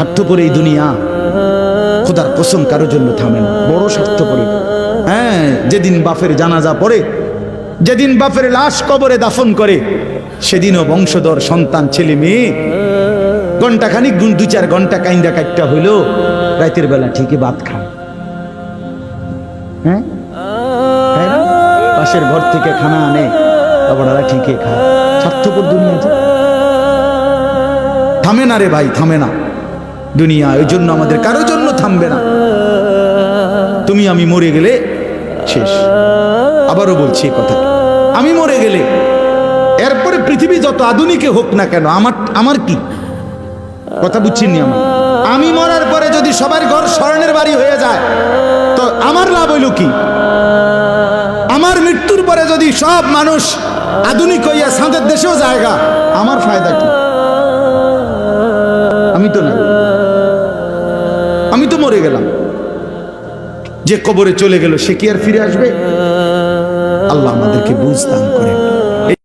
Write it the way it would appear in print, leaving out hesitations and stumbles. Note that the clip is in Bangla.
স্বার্থপর এই দুনিয়া খোদার কসম কারোর জন্য থামে না, বড় স্বার্থপর। হ্যাঁ, যেদিন বাপের জানাজা পড়ে, যেদিন বাপের লাশ কবরে দাফন করে, সেদিনও বংশধর সন্তান ছেলে মেয়ে ঘন্টাখানিক 2-4 ঘন্টা কাইন্দা কাটটা হইলো, রাতের বেলা ঠিকই ভাত খায়। হ্যাঁ, পাশের ঘর থেকে খানা আনে, বাবারা ঠিকই খায়। স্বার্থপর দুনিয়া থামে না রে ভাই, থামে না দুনিয়া। ওই জন্য আমাদের কারোর জন্য থামবে না। তুমি আমি মরে গেলে শেষ। আবারও বলছি কথা, আমি মরে গেলে এরপরে পৃথিবী যত আধুনিকে হোক না কেন, আমার কি কথা বুঝছেন? আমি মরার পরে যদি সবার ঘর স্বর্ণের বাড়ি হয়ে যায় তো আমার লাভ হইল কি? আমার মৃত্যুর পরে যদি সব মানুষ আধুনিক হইয়া সাঁদের দেশেও জায়গা, আমার ফায়দা কি? আমি তো না, আমি তো মরে গেলাম। যে কবরে চলে গেল সে কি আর ফিরে আসবে? আল্লাহ আমাদেরকে বুঝ দান করেন।